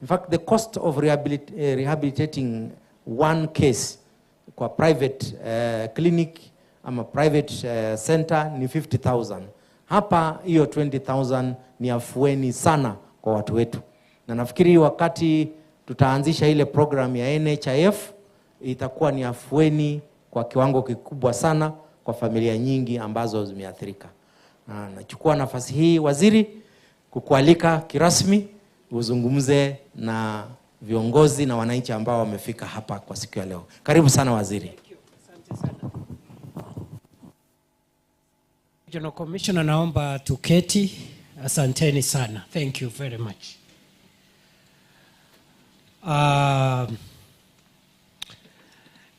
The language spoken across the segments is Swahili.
In fact, the cost of rehabilitating one case kwa private clinic ama private center ni 50,000. Hapa hiyo 20,000 ni afueni sana kwa watu wetu. Na nafikiri wakati tutaanzisha ile program ya NHIF, itakuwa ni afueni kwa kiwango kikubwa sana kwa familia nyingi ambazo zimeathirika. Nachukua nafasi hii waziri kukualika kirasmi uzungumze na viongozi na wananchi ambao wamefika hapa kwa siku ya leo. Karibu sana waziri. Asante sana. Regional Commissioner, naomba tuketi. Asanteni sana. Thank you very much.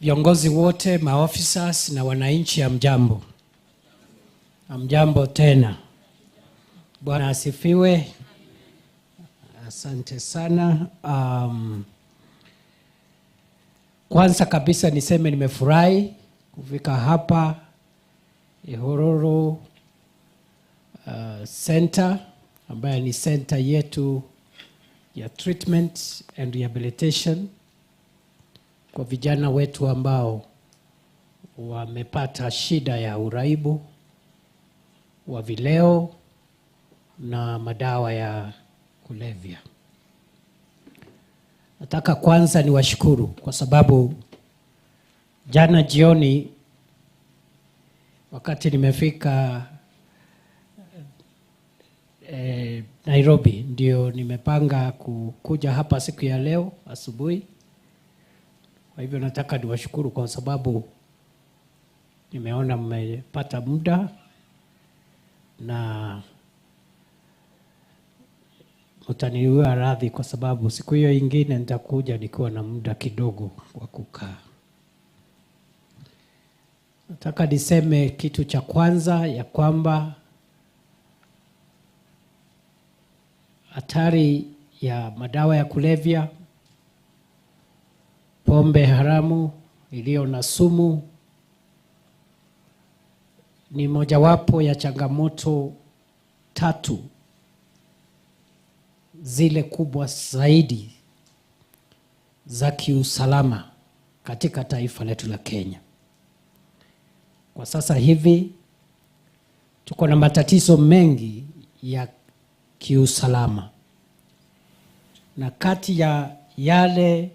Viongozi wote, maofficers na wananchi, hamjambo. Hamjambo tena. Bwana asifiwe. Asante sana. Kwanza kabisa niseme nimefurahi kufika hapa Ihururu Center, ambayo ni center yetu ya treatment and rehabilitation kwa vijana wetu ambao wamepata shida ya uraibu wa vileo na madawa ya kulevya. Nataka kwanza niwashukuru kwa sababu jana jioni wakati nimefika Nairobi, ndio nimepanga kuja hapa siku ya leo asubuhi. Kwa hivyo nataka niwashukuru kwa sababu nimeona mmepata muda, na mtaniwa radhi kwa sababu siku hiyo ingine nitakuja nikiwa na muda kidogo wa kukaa. Nataka niseme kitu cha kwanza ya kwamba hatari ya madawa ya kulevya, pombe haramu iliyo na sumu, ni mojawapo ya changamoto tatu zile kubwa zaidi za kiusalama katika taifa letu la Kenya. Kwa sasa hivi tuko na matatizo mengi ya kiusalama, na kati ya yale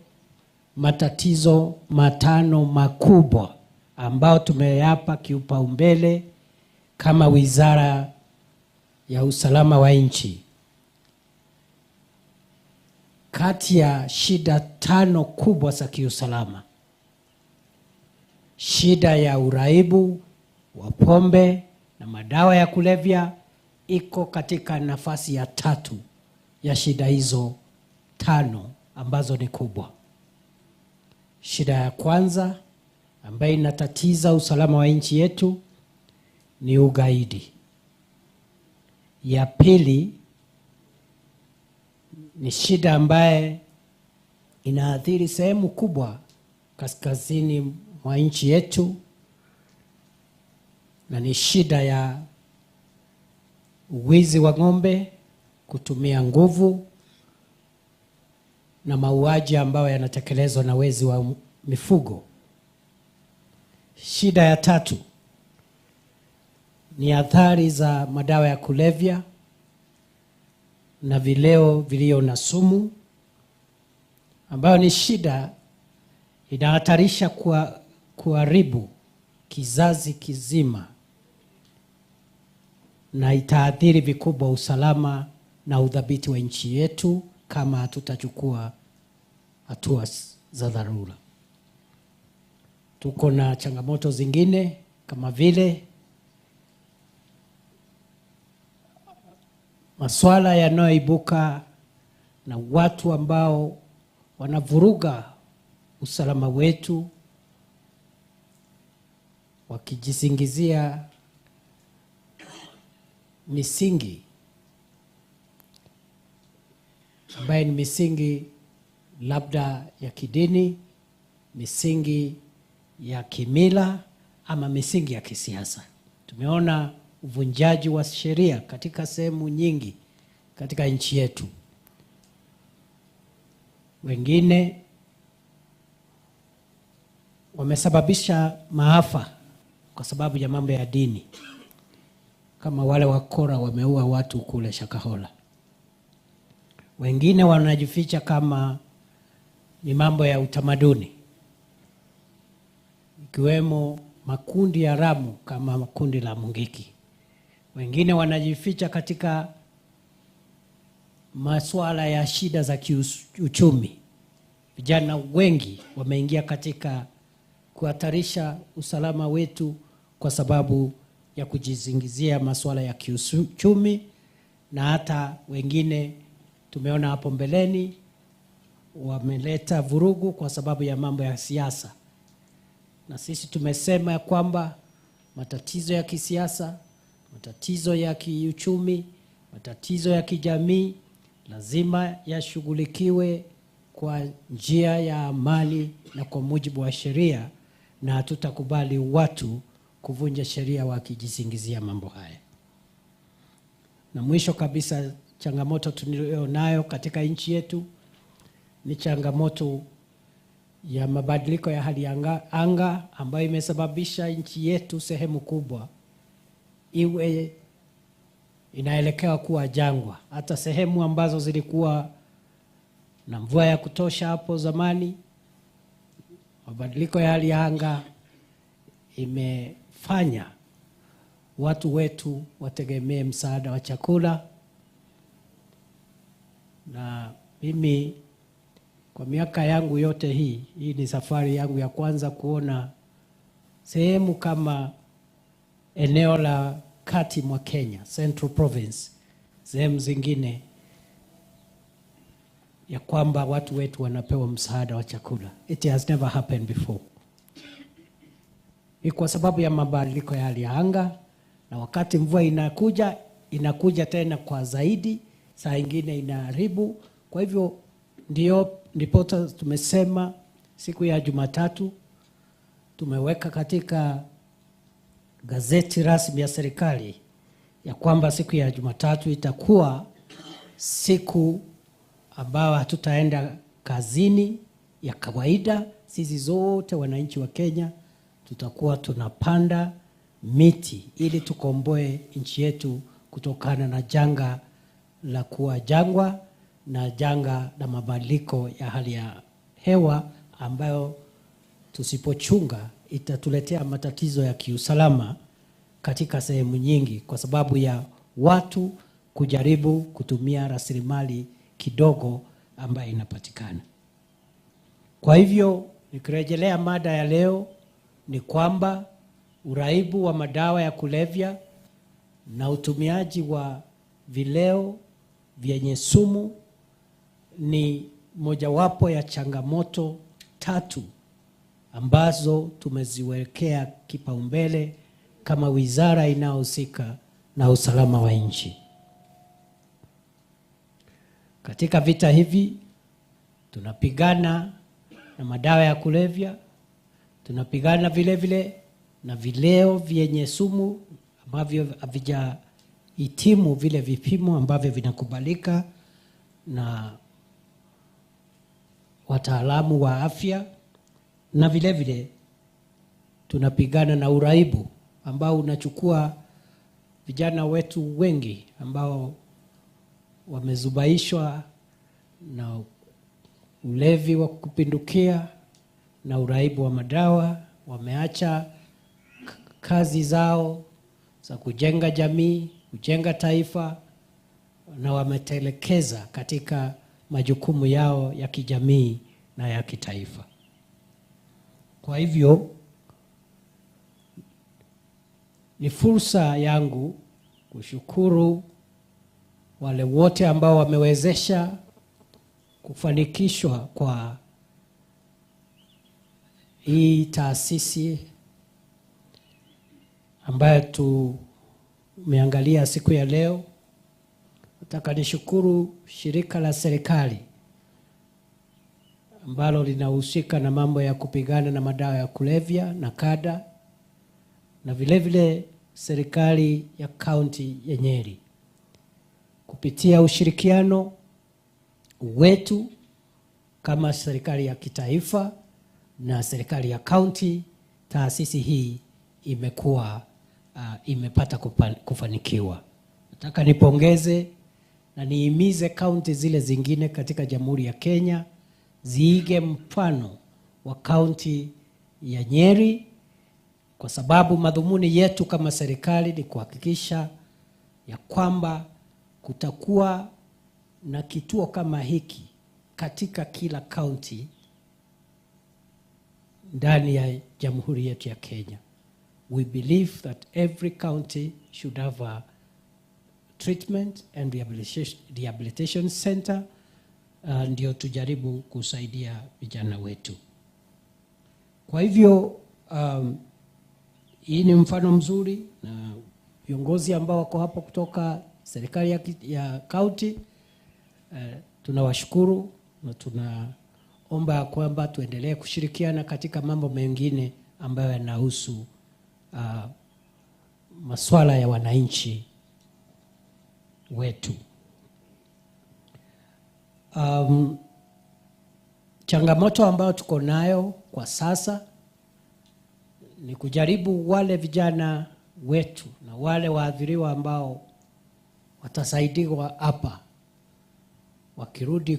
matatizo matano makubwa ambao tumeyapa kipaumbele kama Wizara ya Usalama wa Nchi, kati ya shida tano kubwa za kiusalama, shida ya uraibu wa pombe na madawa ya kulevya iko katika nafasi ya 3 ya shida hizo 5 ambazo ni kubwa. Shida ya kwanza ambayo inatatiza usalama wa nchi yetu ni ugaidi. Ya pili ni shida ambaye inaathiri sehemu kubwa kaskazini mwa nchi yetu, na ni shida ya uwizi wa ng'ombe, kutumia nguvu na mauaji ambayo yanatekelezwa na wezi wa mifugo. Shida ya 3 ni athari za madawa ya kulevya na vileo vilio na sumu, ambayo ni shida inahatarisha kuharibu kizazi kizima na itaathiri vikubwa usalama na udhabiti wa nchi yetu kama hatutachukua hatua za dharura. Tuko na changamoto zingine kama vile masuala yanayoibuka na watu ambao wanavuruga usalama wetu wakijisingizia misingi ambayo ni misingi labda ya kidini, misingi ya kimila ama misingi ya kisiasa. Tumeona uvunjaji wa sheria katika sehemu nyingi katika nchi yetu. wengine wamesababisha maafa kwa sababu ya mambo ya dini, kama wale wakora wameua watu kule Shakahola. Wengine wanajificha kama ni mambo ya utamaduni, ikiwemo makundi ya Ramu kama makundi la Mungiki. Wengine wanajificha katika masuala ya shida za kiuchumi. Vijana wengi wameingia katika kuhatarisha usalama wetu kwa sababu ya kujizingizia masuala ya kiuchumi, na hata wengine tumeona hapo mbeleni wameleta vurugu kwa sababu ya mambo ya siasa. Na sisi tumesema ya kwamba matatizo ya kisiasa, matatizo ya kiuchumi, matatizo ya kijamii lazima yashughulikiwe kwa njia ya amani na kwa mujibu wa sheria, na hatutakubali watu kuvunja sheria wakijisingizia mambo haya. Na mwisho kabisa, changamoto tunayo katika nchi yetu ni changamoto ya mabadiliko ya hali ya anga ambayo imesababisha nchi yetu sehemu kubwa iwe inaelekea kuwa jangwa. Hata sehemu ambazo zilikuwa na mvua ya kutosha hapo zamani, mabadiliko ya hali ya anga imefanya watu wetu wategemee msaada wa chakula. Na mimi kwa miaka yangu yote hii ni safari yangu ya kwanza kuona sehemu kama eneo la kati mwa Kenya, Central Province, sehemu zingine ya kwamba watu wetu wanapewa msaada wa chakula. It has never happened before. Ni kwa sababu ya mabadiliko ya hali ya anga, na wakati mvua inakuja tena kwa zaidi, saa ingine inaharibu. Kwa hivyo ndipo tumesema siku ya Jumatatu tumeweka katika gazeti rasmi ya serikali ya kwamba siku ya Jumatatu itakuwa siku ambao hatutaenda kazini ya kawaida. Sisi zote wananchi wa Kenya tutakuwa tunapanda miti ili tukomboe nchi yetu kutokana na janga la kuwa jangwa na janga la mabadiliko ya hali ya hewa ambayo tusipochunga itatuletea matatizo ya kiusalama katika sehemu nyingi, kwa sababu ya watu kujaribu kutumia rasilimali kidogo ambayo inapatikana. Kwa hivyo nikirejelea mada ya leo ni kwamba uraibu wa madawa ya kulevya na utumiaji wa vileo vyenye sumu ni mojawapo ya changamoto 3 ambazo tumeziwekea kipaumbele kama wizara inayohusika na usalama wa nchi. Katika vita hivi tunapigana na madawa ya kulevya, tunapigana vile vile na vileo vyenye sumu ambavyo havijahitimu vile vipimo ambavyo vinakubalika na wataalamu wa afya, na vile vile tunapigana na uraibu ambao unachukua vijana wetu wengi ambao wamezubaishwa na ulevi wa kupindukia na uraibu wa madawa. Wameacha kazi zao za kujenga jamii, kujenga taifa, na wametelekeza katika majukumu yao ya kijamii na ya kitaifa. Kwa hivyo ni fursa yangu kushukuru wale wote ambao wamewezesha kufanikishwa kwa hii taasisi ambayo tumeangalia siku ya leo. Nataka nishukuru shirika la serikali ambalo linahusika na mambo ya kupigana na madawa ya kulevya na kada, na vile vile serikali ya kaunti ya Nyeri. Kupitia ushirikiano wetu kama serikali ya kitaifa na serikali ya kaunti, taasisi hii imekuwa imepata kufanikiwa. Nataka nipongeze na niimize kaunti zile zingine katika Jamhuri ya Kenya ziige mfano wa kaunti ya Nyeri, kwa sababu madhumuni yetu kama serikali ni kuhakikisha ya kwamba kutakuwa na kituo kama hiki katika kila kaunti ndani ya Jamhuri yetu ya Kenya. We believe that every county should have a treatment and rehabilitation center, ndio tujaribu kusaidia vijana wetu. Kwa hivyo hii ni mfano mzuri, na viongozi ambao wako hapa kutoka serikali ya county tunawashukuru, na tunaomba kwamba tuendelee kushirikiana katika mambo mengine ambayo yanahusu masuala ya wananchi wetu. Changamoto ambayo tuko nayo kwa sasa ni kujaribu wale vijana wetu na wale waathiriwa ambao watasaidiwa hapa, wakirudi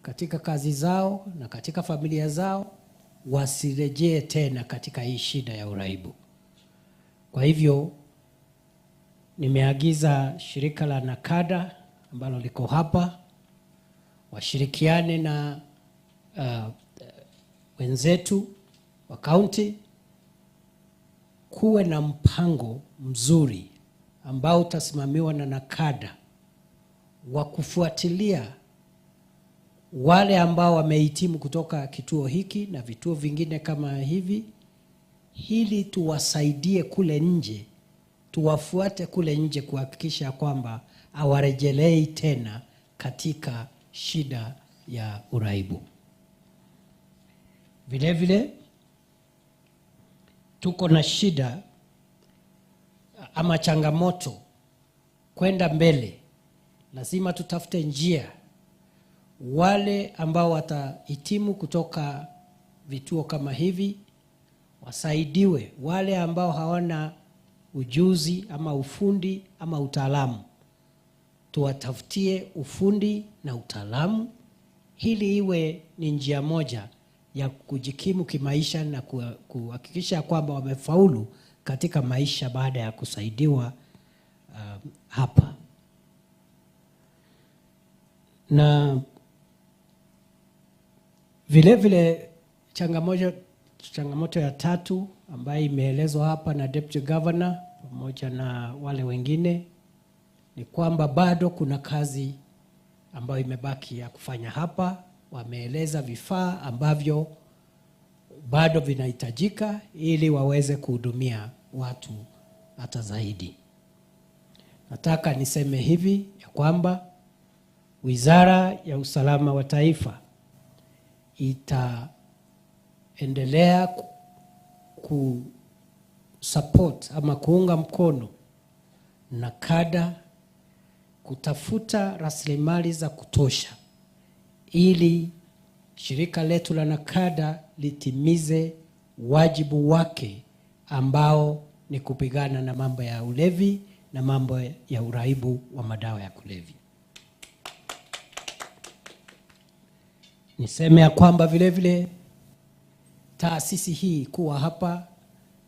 katika kazi zao na katika familia zao, wasirejee tena katika hii shida ya uraibu. Kwa hivyo nimeagiza shirika la NACADA ambalo liko hapa washirikiane na wenzetu wa kaunti, kuwe na mpango mzuri ambao utasimamiwa na NACADA wa kufuatilia wale ambao wamehitimu kutoka kituo hiki na vituo vingine kama hivi, ili tuwasaidie kule nje, tuwafuate kule nje kuhakikisha kwamba hawarejelei tena katika shida ya uraibu. Vile vile tuko na shida ama changamoto kwenda mbele. Lazima tutafute njia wale ambao watahitimu kutoka vituo kama hivi wasaidiwe, wale ambao hawana ujuzi ama ufundi ama utaalamu tuwatafutie ufundi na utaalamu, ili iwe ni njia moja ya kujikimu kimaisha na kuhakikisha kwamba wamefaulu katika maisha baada ya kusaidiwa hapa. Na vile vile changamoto ya tatu ambayo imeelezwa hapa na Deputy Governor pamoja na wale wengine ni kwamba bado kuna kazi ambayo imebaki ya kufanya hapa. Wameeleza vifaa ambavyo bado vinahitajika ili waweze kuhudumia watu hata zaidi. Nataka niseme hivi ya kwamba Wizara ya Usalama wa Taifa itaendelea kusupport ama kuunga mkono NACADA kutafuta rasilimali za kutosha ili shirika letu la NACADA litimize wajibu wake ambao ni kupigana na mambo ya ulevi na mambo ya uraibu wa madawa ya kulevya. Niseme ya kwamba vile vile taasisi hii kuwa hapa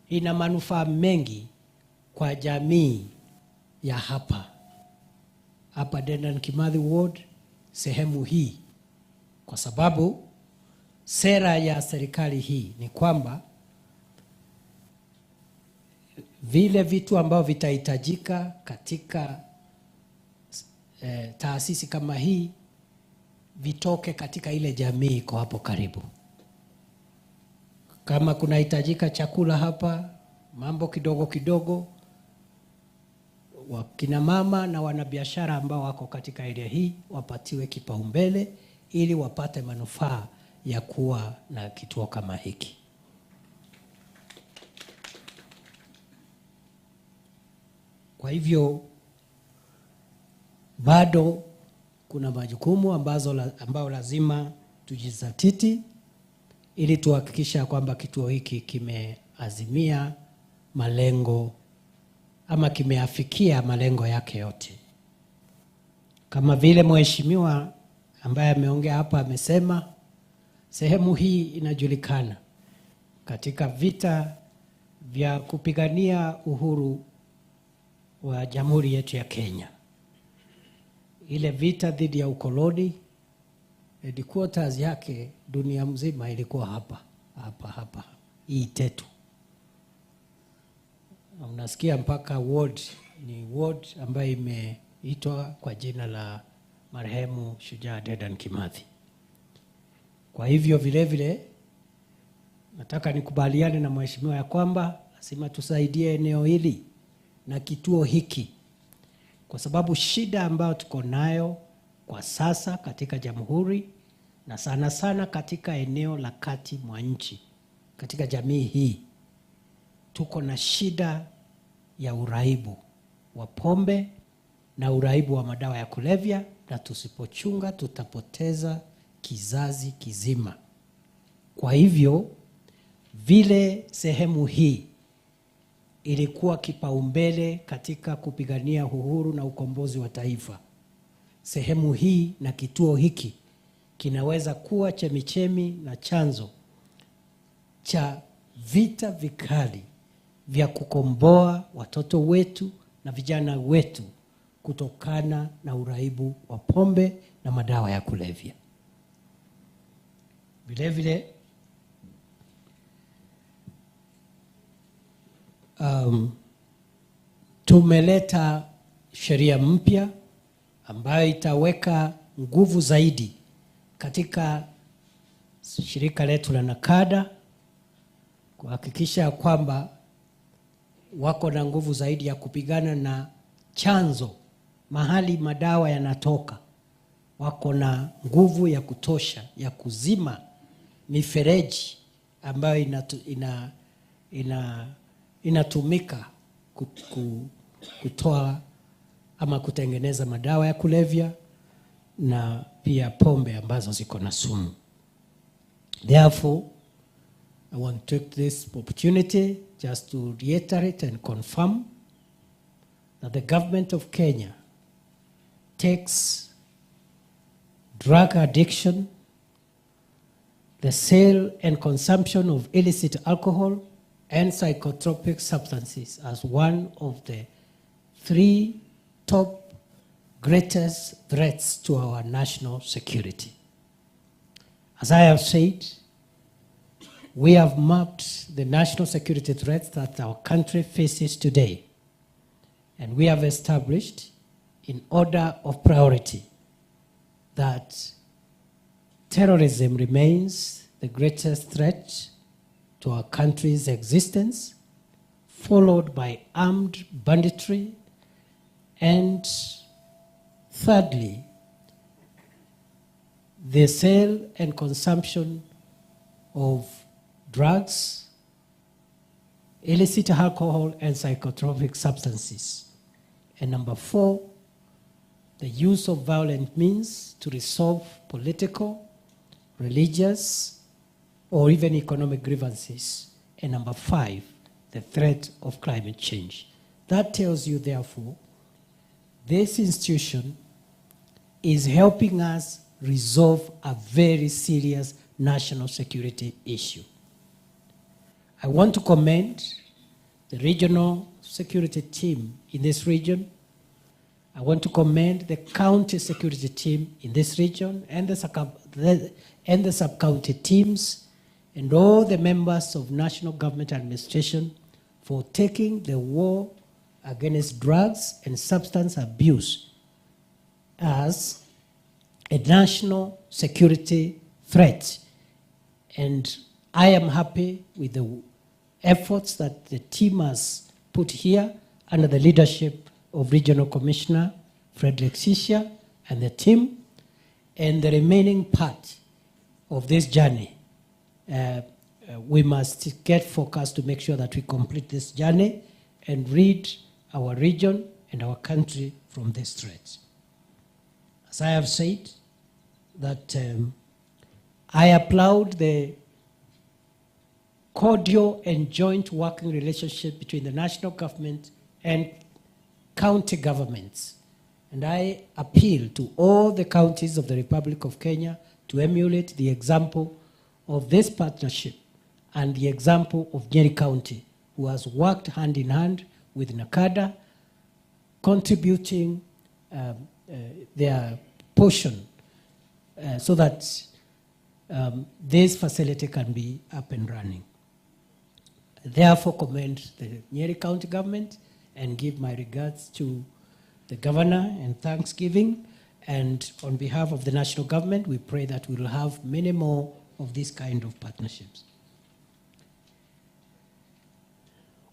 ina manufaa mengi kwa jamii ya hapa Dedan Kimathi Ward, sehemu hii, kwa sababu sera ya serikali hii ni kwamba vile vitu ambavyo vitahitajika katika taasisi kama hii vitoke katika ile jamii iko hapo karibu. Kama kunahitajika chakula hapa, mambo kidogo kidogo, wakina mama na wanabiashara ambao wako katika area hii wapatiwe kipaumbele ili wapate manufaa ya kuwa na kituo kama hiki. Kwa hivyo bado kuna majukumu ambao lazima tujizatiti ili tuhakikisha kwamba kituo hiki kimeazimia malengo ama kimeafikia malengo yake yote. Kama vile mheshimiwa ambaye ameongea hapa amesema, sehemu hii inajulikana katika vita vya kupigania uhuru wa jamhuri yetu ya Kenya. Ile vita dhidi ya ukoloni, headquarters yake dunia mzima ilikuwa hapa hii Tetu. Unasikia mpaka ward ni ward ambayo imeitwa kwa jina la marehemu Shujaa Dedan Kimathi. Kwa hivyo vile vile nataka nikubaliane na mheshimiwa ya kwamba lazima tusaidie eneo hili na kituo hiki, kwa sababu shida ambayo tuko nayo kwa sasa katika jamhuri na sana sana katika eneo la kati mwa nchi, katika jamii hii, tuko na shida ya uraibu wa pombe na uraibu wa madawa ya kulevya, na tusipochunga tutapoteza kizazi kizima. Kwa hivyo vile sehemu hii ilikuwa kipaumbele katika kupigania uhuru na ukombozi wa taifa, sehemu hii na kituo hiki kinaweza kuwa chemichemi na chanzo cha vita vikali vya kukomboa watoto wetu na vijana wetu kutokana na uraibu wa pombe na madawa ya kulevya. Vile vile tumeleta sheria mpya ambayo itaweka nguvu zaidi katika shirika letu la nakada kuhakikisha kwamba wako na nguvu zaidi ya kupigana na chanzo, mahali madawa yanatoka. Wako na nguvu ya kutosha ya kuzima mifereji ambayo inatumika kutoa ama kutengeneza madawa ya kulevya na pia pombe ambazo ziko na sumu. Therefore, I want to take this opportunity just to reiterate and confirm that the government of Kenya takes drug addiction, the sale and consumption of illicit alcohol and psychotropic substances as one of the 3 top greatest threats to our national security. As I have said, we have mapped the national security threats that our country faces today, and we have established in order of priority that terrorism remains the greatest threat to our country's existence, followed by armed banditry, and thirdly, the sale and consumption of drugs, illicit alcohol and psychotropic substances. And number 4, the use of violent means to resolve political, religious, or even economic grievances. And number 5, the threat of climate change. That tells you, therefore, this institution is helping us resolve a very serious national security issue. I want to commend the regional security team in this region. I want to commend the county security team in this region and the sub-county teams and all the members of national government administration for taking the war against drugs and substance abuse as a national security threat. And I am happy with the efforts that the team has put here under the leadership of Regional Commissioner Frederick Sisha and the team, and the remaining part of this journey. We must get focused to make sure that we complete this journey and rid our region and our country from this threat. As I have said, that I applaud the cordial and joint working relationship between the national government and county governments. And I appeal to all the counties of the Republic of Kenya to emulate the example of this partnership and the example of Nyeri County, who has worked hand in hand with NACADA, contributing their portion so that this facility can be up and running. I therefore commend the Nyeri County government and give my regards to the governor and thanksgiving. And on behalf of the national government, we pray that we will have many more of this kind of partnerships.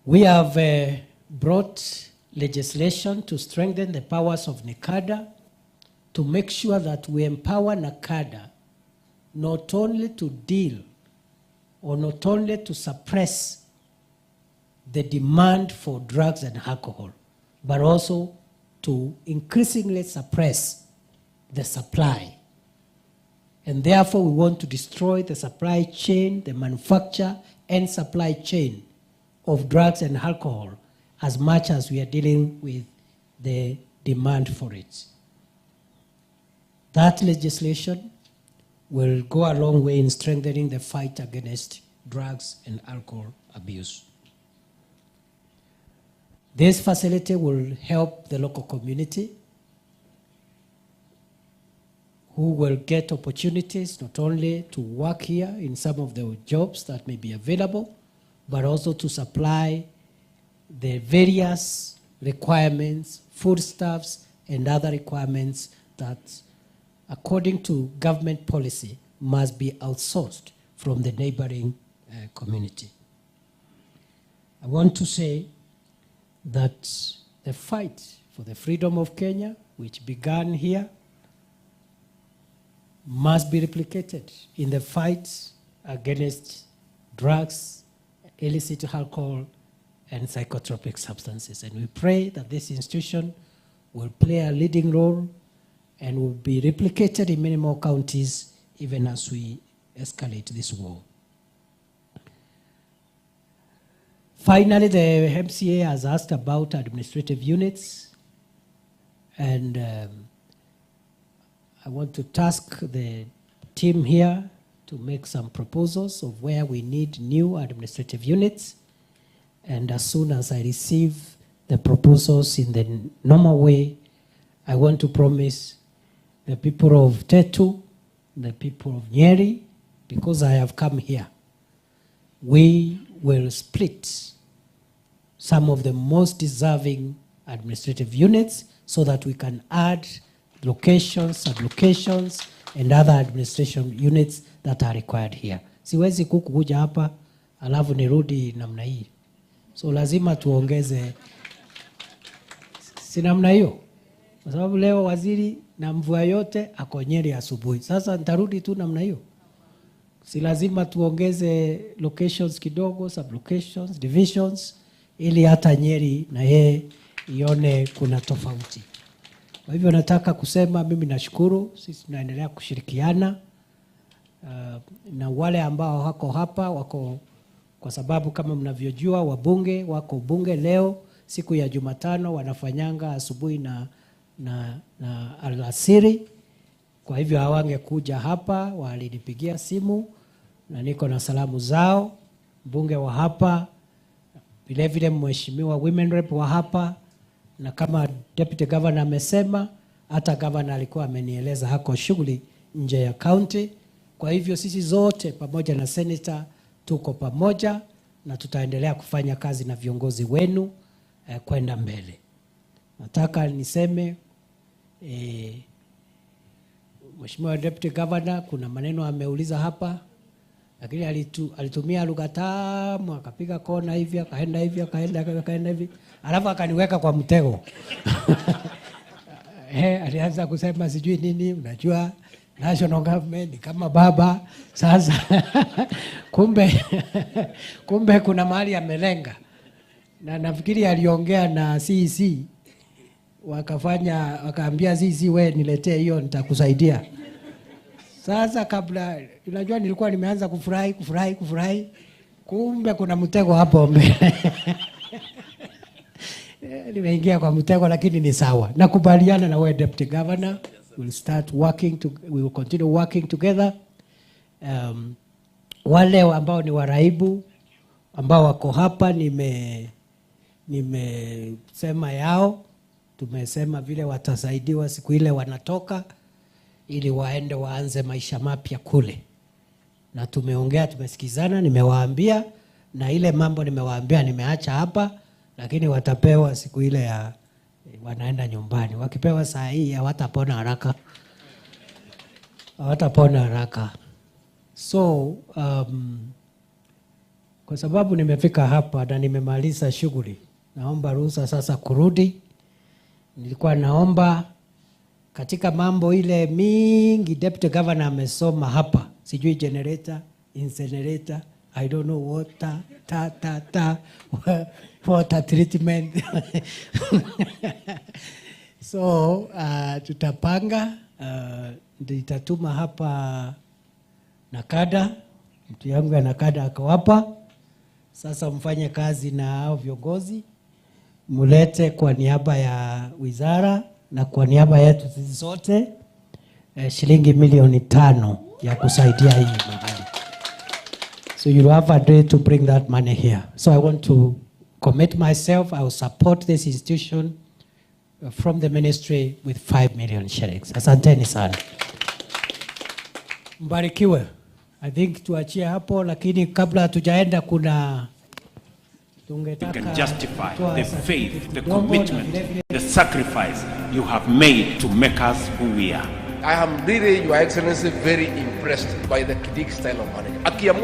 We have brought legislation to strengthen the powers of NACADA, to make sure that we empower NACADA not only to deal or not only to suppress the demand for drugs and alcohol, but also to increasingly suppress the supply. And therefore, we want to destroy the supply chain, the manufacture and supply chain of drugs and alcohol, as much as we are dealing with the demand for it. That legislation will go a long way in strengthening the fight against drugs and alcohol abuse. This facility will help the local community, who will get opportunities not only to work here in some of the jobs that may be available, but also to supply the various requirements, foodstuffs, and other requirements that, according to government policy, must be outsourced from the neighboring community. I want to say that the fight for the freedom of Kenya, which began here, must be replicated in the fight against drugs, illicit alcohol, and psychotropic substances. And we pray that this institution will play a leading role and will be replicated in many more counties even as we escalate this war. Finally, the MCA has asked about administrative units, and I want to task the team here to make some proposals of where we need new administrative units. And as soon as I receive the proposals in the normal way, I want to promise the people of Tetu, the people of Nyeri, because I have come here, we will split some of the most deserving administrative units so that we can add locations, sub-locations, and other administration units that are required here. Siwezi kukuja hapa alafu nirudi namna hii. So lazima tuongeze, si namna hiyo. Kwa sababu leo waziri na mvua yote ako Nyeri asubuhi. Sasa nitarudi tu namna hiyo. Si lazima tuongeze locations kidogo, sub-locations, divisions, ili hata Nyeri na yeye ione kuna tofauti. Kwa hivyo nataka kusema mimi nashukuru, sisi tunaendelea kushirikiana na wale ambao wako hapa, wako kwa sababu kama mnavyojua wabunge wako bunge leo siku ya Jumatano wanafanyanga asubuhi na alasiri. Kwa hivyo hawangekuja hapa, walinipigia simu na niko na salamu zao. Mbunge wa hapa, vile vile mheshimiwa women rep wa hapa, na kama deputy governor amesema, hata governor alikuwa amenieleza hako shughuli nje ya county. Kwa hivyo sisi zote pamoja na senator tuko pamoja na tutaendelea kufanya kazi na viongozi wenu kwenda mbele. Nataka niseme mheshimiwa deputy governor kuna maneno ameuliza hapa, lakini alitumia lugha tamu, akapiga kona hivi, akaenda hivi, akaenda hivi, alafu akaniweka kwa mtego. Alianza kusema sijui nini, unajua national government kama baba sasa. kumbe kuna mahali amelenga, na nafikiri aliongea na CEC, wakaambia CEC, we niletee hiyo nitakusaidia. Sasa kabla, unajua nilikuwa nimeanza kufurahi, kumbe kuna mtego hapo mbele. Nimeingia kwa mtego, lakini ni sawa. Nakubaliana na wewe Deputy Governor. We will continue working together. Wale ambao ni waraibu ambao wako hapa nimesema yao, tumesema vile watasaidiwa siku ile wanatoka, ili waende waanze maisha mapya kule. Na tumeongea, tumesikizana, nimewaambia, na ile mambo nimewaambia nimeacha hapa, lakini watapewa siku ile ya wanaenda nyumbani. Wakipewa saa hii hawatapona haraka. So kwa sababu nimefika hapa na nimemaliza shughuli, naomba ruhusa sasa kurudi. Nilikuwa naomba katika mambo ile mingi Deputy Governor amesoma hapa, sijui generator, incinerator, I don't know water treatment. So tutapanga, nitatuma hapa nakada, mtu yangu ya nakada akawapa. Sasa mfanye kazi na hao viongozi, mulete kwa niaba ya wizara na kwa niaba yetu sisi zote shilingi milioni 5 ya kusaidia hii mahali. So you have a day to bring that money here. So I want to commit myself. I will support this institution from the ministry with 5 million shillings. Asanteni sana. Mbarikiwe. I think tuachie hapo, lakini kabla tujaenda kuna You can justify the faith, the commitment, the sacrifice you have made to make us who we are. I am really, Your Excellency, very impressed by the Kindiki style of management.